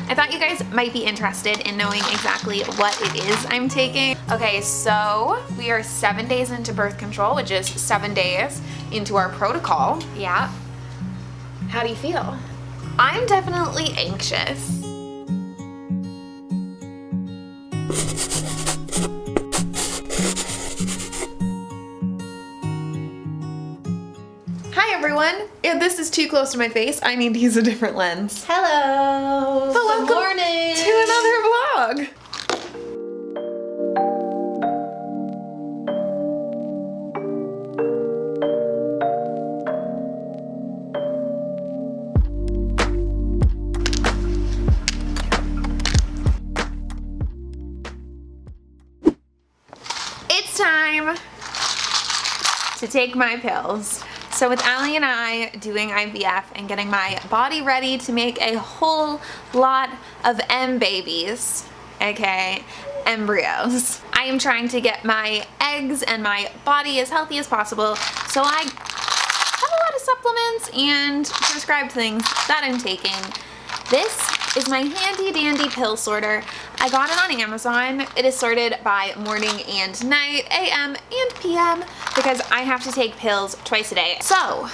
I thought you guys might be interested in knowing exactly what it is I'm taking. Okay, so we are 7 days into birth control, which is 7 days into our protocol. Yeah. How do you feel? I'm definitely anxious. Hi everyone! If this is too close to my face, I need to use a different lens. Hello! So welcome Good morning! to another vlog! It's time to take my pills. So with Allie and I doing IVF and getting my body ready to make a whole lot of babies, aka embryos, I am trying to get my eggs and my body as healthy as possible. So I have a lot of supplements and prescribed things that I'm taking. This is my handy dandy pill sorter. I got it on Amazon. It is sorted by morning and night, AM and PM, because I have to take pills twice a day. So,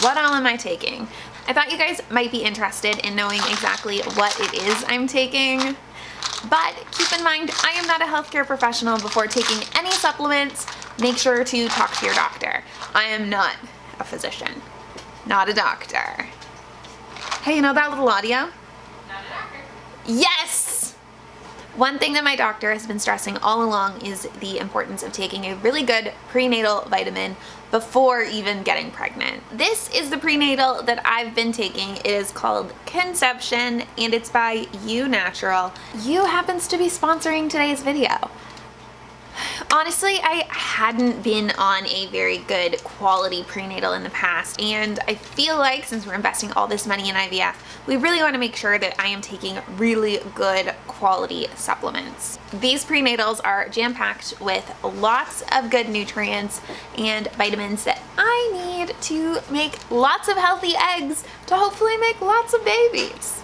what all am I taking? I thought you guys might be interested in knowing exactly what it is I'm taking. But keep in mind, I am not a healthcare professional. Before taking any supplements, make sure to talk to your doctor. I am not a physician, not a doctor. Hey, you know that little audio? Yes! One thing that my doctor has been stressing all along is the importance of taking a really good prenatal vitamin before even getting pregnant. This is the prenatal that I've been taking. It is called Conception and it's by eunatural. You happens to be sponsoring today's video. Honestly, I hadn't been on a very good quality prenatal in the past, and I feel like since we're investing all this money in IVF, we really want to make sure that I am taking really good quality supplements. These prenatals are jam-packed with lots of good nutrients and vitamins that I need to make lots of healthy eggs to hopefully make lots of babies.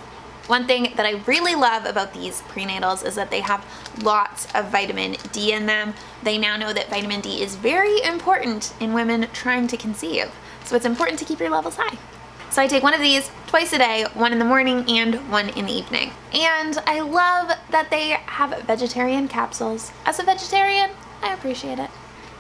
One thing that I really love about these prenatals is that they have lots of vitamin D in them. They now know that vitamin D is very important in women trying to conceive. So it's important to keep your levels high. So I take one of these twice a day, one in the morning and one in the evening. And I love that they have vegetarian capsules. As a vegetarian, I appreciate it.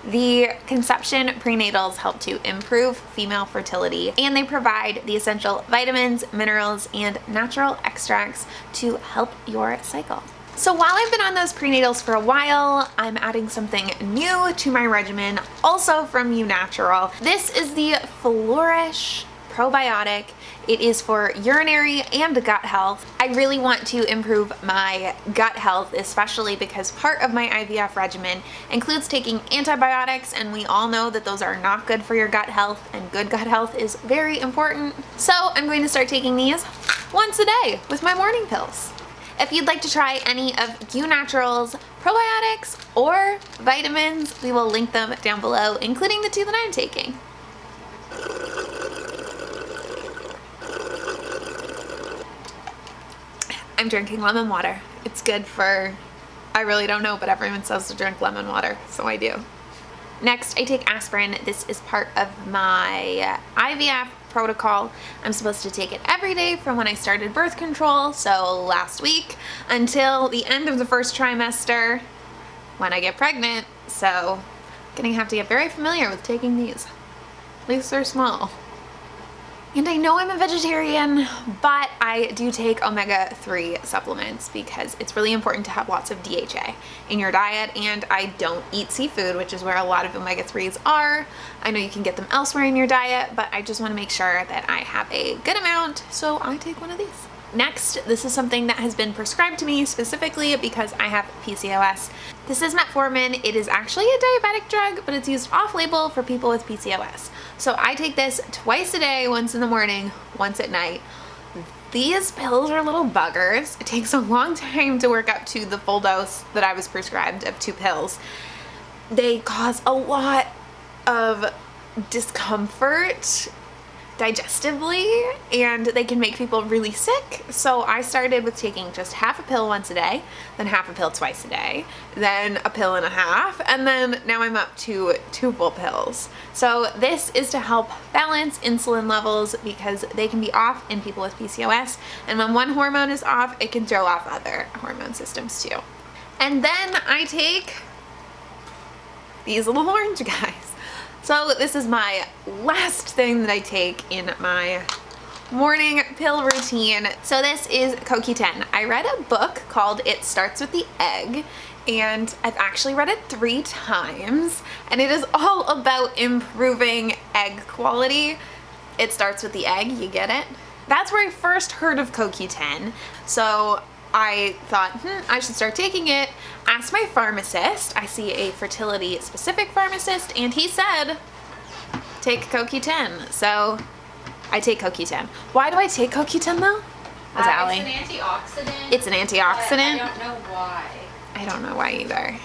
The Conception prenatals help to improve female fertility, and they provide the essential vitamins, minerals, and natural extracts to help your cycle. So while I've been on those prenatals for a while, I'm adding something new to my regimen, also from eunatural. This is the Flourish Probiotic. It is for urinary and gut health. I really want to improve my gut health, especially because part of my IVF regimen includes taking antibiotics, and we all know that those are not good for your gut health, and good gut health is very important. So I'm going to start taking these once a day with my morning pills. If you'd like to try any of eUnatural's probiotics or vitamins, we will link them down below, including the two that I'm taking. I'm drinking lemon water. It's good for, I really don't know, but everyone says to drink lemon water, so I do. Next, I take aspirin. This is part of my IVF protocol. I'm supposed to take it every day from when I started birth control, so last week, until the end of the first trimester when I get pregnant. So I'm gonna have to get very familiar with taking these. At least they're small. And I know I'm a vegetarian, but I do take omega-3 supplements because it's really important to have lots of DHA in your diet, and I don't eat seafood, which is where a lot of omega-3s are. I know you can get them elsewhere in your diet, but I just want to make sure that I have a good amount, so I take one of these. Next, this is something that has been prescribed to me specifically because I have PCOS. This is Metformin. It is actually a diabetic drug, but it's used off-label for people with PCOS. So I take this twice a day, once in the morning, once at night. These pills are little buggers. It takes a long time to work up to the full dose that I was prescribed of 2 pills. They cause a lot of discomfort. digestively, and they can make people really sick. So I started with taking just half a pill once a day, then half a pill twice a day, then a pill and a half, and then now I'm up to 2 full pills. So this is to help balance insulin levels because they can be off in people with PCOS, and when one hormone is off, it can throw off other hormone systems too. And then I take these little orange guys. So this is my last thing that I take in my morning pill routine. So this is CoQ10. I read a book called It Starts with the Egg, and I've actually read it 3 times, and it is all about improving egg quality. It starts with the egg, you get it? That's where I first heard of CoQ10. So I thought, I should start taking it. Asked my pharmacist. I see a fertility specific pharmacist, and he said, take CoQ10. So I take CoQ10. Why do I take CoQ10 though? That's Allie. It's an antioxidant. It's an antioxidant. I don't know why. I don't know why either.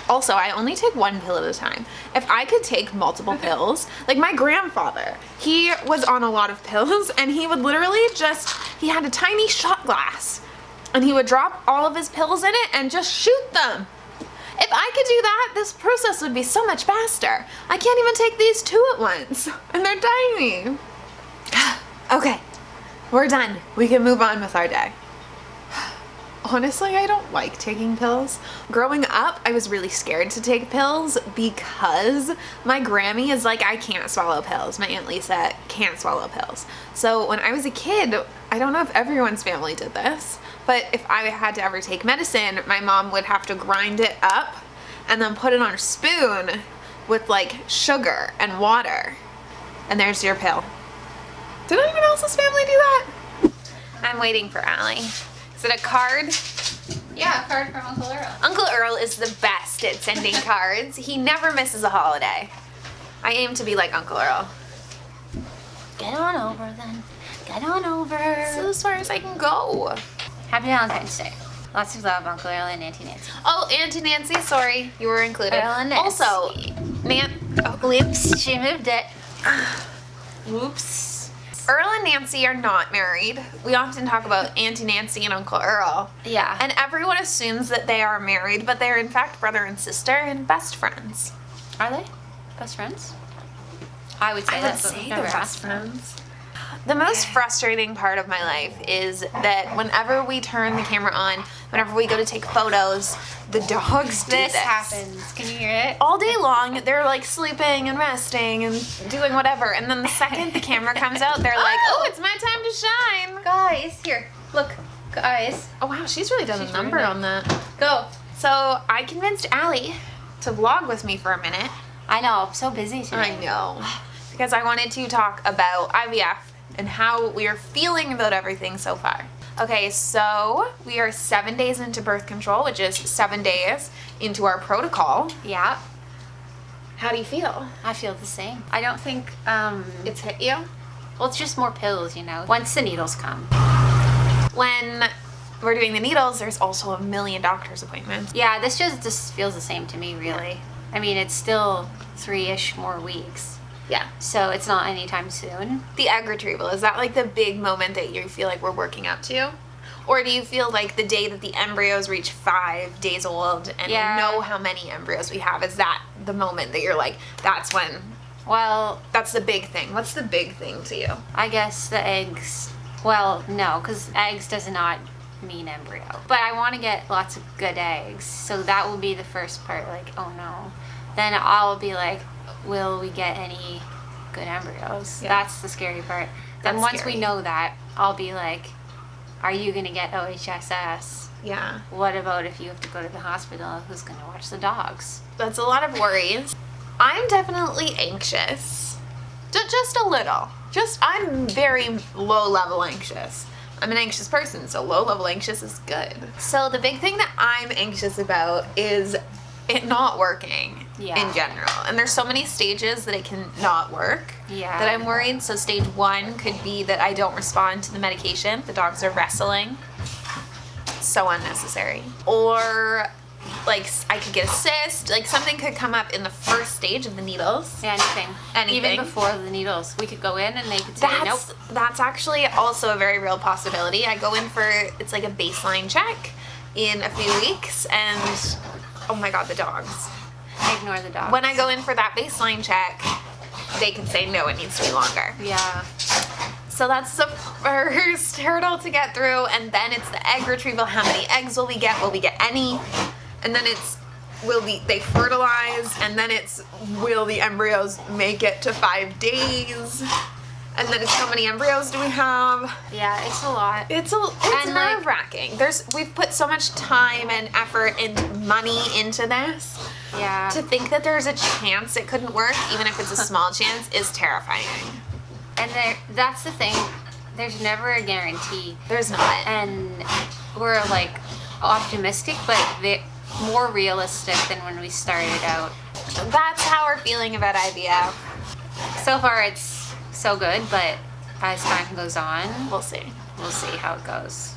Also, I only take 1 pill at a time. If I could take multiple pills, like my grandfather, he was on a lot of pills, and he would literally he had a tiny shot glass, and he would drop all of his pills in it and just shoot them. If I could do that, this process would be so much faster. I can't even take these 2 at once, and they're tiny. Okay, we're done. We can move on with our day. Honestly, I don't like taking pills. Growing up, I was really scared to take pills because my Grammy is like, I can't swallow pills. My Aunt Lisa can't swallow pills. So when I was a kid, I don't know if everyone's family did this, but if I had to ever take medicine, my mom would have to grind it up and then put it on a spoon with like sugar and water. And there's your pill. Did anyone else's family do that? I'm waiting for Allie. Is it a card? Yeah, a card from Uncle Earl. Uncle Earl is the best at sending cards. He never misses a holiday. I aim to be like Uncle Earl. Get on over then. Get on over. This is as far as I can go. Happy Valentine's Day. Lots of love, Uncle Earl and Auntie Nancy. Oh, Auntie Nancy, sorry. You were included. Earl and Nancy. Also, Whoops, she moved it. Whoops. Earl and Nancy are not married. We often talk about Auntie Nancy and Uncle Earl. Yeah. And everyone assumes that they are married, but they're in fact brother and sister and best friends. Are they best friends? I would say that, but we've never asked them. The most frustrating part of my life is that whenever we turn the camera on, whenever we go to take photos, the dogs do this. This happens. Can you hear it? All day long, they're like sleeping and resting and doing whatever. And then the second the camera comes out, they're like, oh, it's my time to shine. Guys, here, look, guys. Oh wow, she's really done a number on that. Go. So I convinced Allie to vlog with me for a minute. I know, I'm so busy today. I know. Because I wanted to talk about IVF and how we are feeling about everything so far. Okay, so we are 7 days into birth control, which is 7 days into our protocol. Yeah. How do you feel? I feel the same. I don't think, It's hit you? well, it's just more pills, you know, once the needles come. When we're doing the needles, there's also a million doctor's appointments. Yeah, this just feels the same to me, really. I mean, it's still 3-ish more weeks. Yeah. So it's not anytime soon. The egg retrieval, is that like the big moment that you feel like we're working up to? Or do you feel like the day that the embryos reach 5 days old and we know how many embryos we have, is that the moment that you're like, that's when, Well, that's the big thing? What's the big thing to you? I guess the eggs, well, no, because eggs does not mean embryo. But I want to get lots of good eggs. So that will be the first part, like, oh no. Then I'll be like, will we get any good embryos? Yeah. That's the scary part. Then That's once scary. we know that, I'll be like, are you going to get OHSS? Yeah. What about if you have to go to the hospital? Who's going to watch the dogs? That's a lot of worries. I'm definitely anxious. Just a little. I'm very low level anxious. I'm an anxious person, so low level anxious is good. So the big thing that I'm anxious about is it not working in general. And there's so many stages that it can not work that I'm worried. So stage 1 could be that I don't respond to the medication. The dogs are wrestling. So unnecessary. Or like I could get a cyst, like something could come up in the first stage of the needles. Yeah, anything. Even before the needles. We could go in and they could say, nope. That's actually also a very real possibility. I go in for, it's like a baseline check in a few weeks, and oh my god, the dogs. I ignore the dogs. When I go in for that baseline check, they can say, no, it needs to be longer. Yeah. So that's the first hurdle to get through, and then it's the egg retrieval. How many eggs will we get? Will we get any? And then it's, they fertilize, and then it's, will the embryos make it to 5 days? And then it's, how many embryos do we have? Yeah, it's a lot. It's nerve-wracking. We've put so much time and effort and money into this. Yeah. To think that there's a chance it couldn't work, even if it's a small chance, is terrifying. And that's the thing. There's never a guarantee. There's not. And we're like optimistic, but more realistic than when we started out. That's how we're feeling about IVF. So far, it's so good, but as time goes on, we'll see. We'll see how it goes.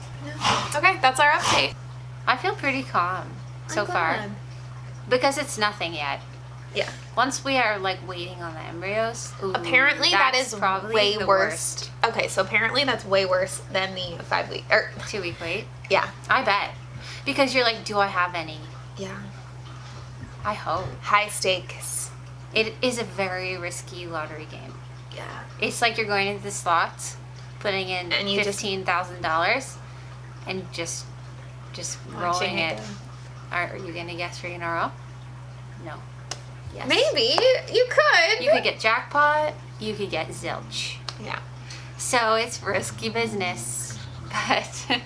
Okay, that's our update. I feel pretty calm so far because it's nothing yet. Yeah. Once we are like waiting on the embryos, apparently that is probably way the worse. Okay, so apparently that's way worse than the 5 week or 2 week wait. Yeah, I bet, because you're like, do I have any? Yeah. I hope. High stakes. It is a very risky lottery game. Yeah. It's like you're going into the slots, putting in $15,000, and just rolling it. Are you gonna guess 3 in a row? No. Yes. Maybe you could. You could get jackpot. You could get zilch. Yeah. So it's risky business, but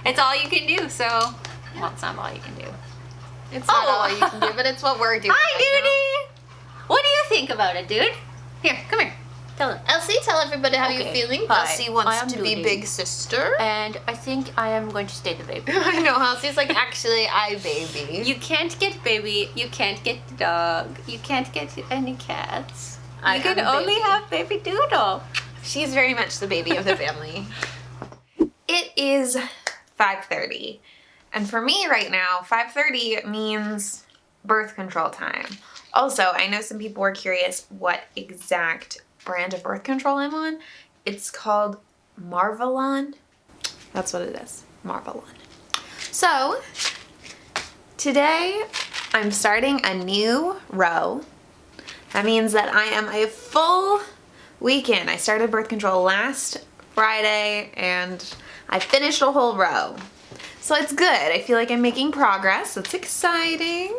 it's all you can do. So, well, it's not all you can do. It's not all you can do, but it's what we're doing. Hi, Duty. What do you think about it, dude? Here, come here. Tell him. Elsie, tell everybody how you're feeling. Hi. Elsie wants to be big sister. And I think I am going to stay the baby. I know, Elsie's like, actually, I baby. You can't get baby. You can't get dog. You can't get any cats. You can only have baby Doodle. She's very much the baby of the family. It is 5:30. And for me right now, 5:30 means birth control time. Also, I know some people were curious what exact brand of birth control I'm on. It's called Marvelon. That's what it is, Marvelon. So, today I'm starting a new row. That means that I am a full weekend. I started birth control last Friday and I finished a whole row. So it's good. I feel like I'm making progress. It's exciting.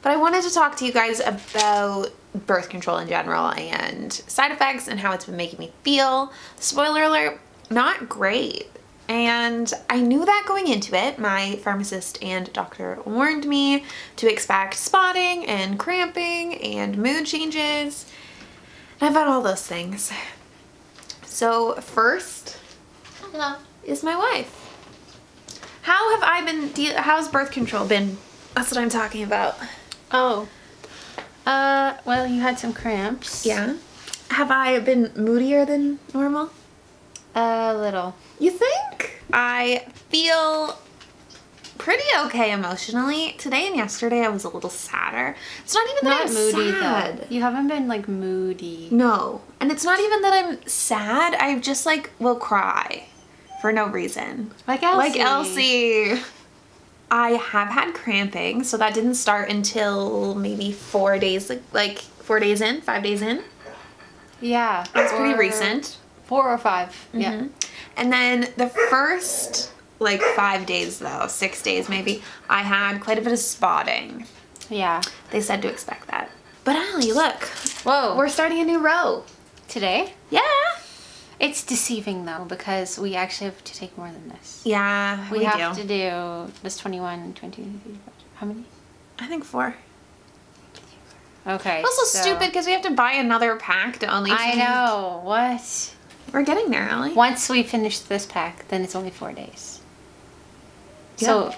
But I wanted to talk to you guys about birth control in general and side effects and how it's been making me feel. Spoiler alert, not great. And I knew that going into it. My pharmacist and doctor warned me to expect spotting and cramping and mood changes. And I've had all those things. So first is my wife. How have I been, how's birth control been? That's what I'm talking about. Oh. Well, you had some cramps. Yeah. Have I been moodier than normal? A little. You think? I feel pretty okay emotionally. Today and yesterday I was a little sadder. It's not even that I'm moody sad. though. You haven't been like moody. No. And it's not even that I'm sad. I just like will cry for no reason. Like Elsie. Like Elsie. I have had cramping, so that didn't start until maybe 4 days, like 4 days in, 5 days in. Yeah. It's pretty recent. 4 or 5. Mm-hmm. Yeah. And then the first like 5 days though, 6 days maybe, I had quite a bit of spotting. Yeah. They said to expect that. But Allie, look. Whoa. We're starting a new row. Today? Yeah. It's deceiving though, because we actually have to take more than this. Yeah, we have to do this 21, 20, how many? I think 4. Okay. Also stupid because we have to buy another pack to only I know. What? We're getting there, Allie. Once we finish this pack, then it's only 4 days. Yeah. So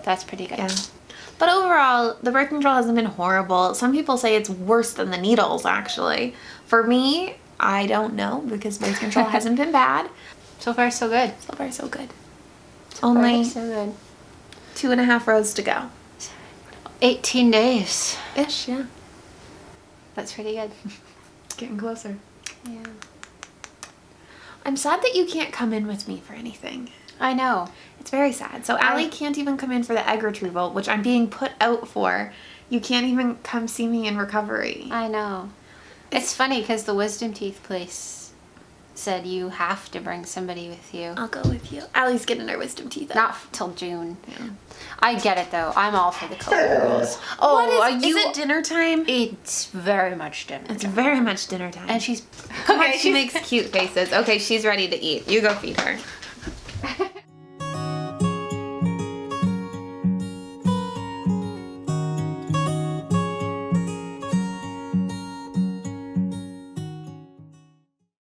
that's pretty good. Yeah. But overall, the birth control hasn't been horrible. Some people say it's worse than the needles, actually. For me, I don't know because birth control hasn't been bad. So far, so good. So far, so good. So Only far, so good. 2.5 rows to go. 18 days. Ish, yeah. That's pretty good. Getting closer. Yeah. I'm sad that you can't come in with me for anything. I know. It's very sad. So Allie can't even come in for the egg retrieval, which I'm being put out for. You can't even come see me in recovery. I know. It's funny because the wisdom teeth place said you have to bring somebody with you. I'll go with you. Allie's getting her wisdom teeth out. Not till June. Yeah. I get it though. I'm all for the COVID rules. Oh, What is it dinner time? It's very much dinner. It's very much dinner time. And she's okay, she makes cute faces. Okay, she's ready to eat. You go feed her.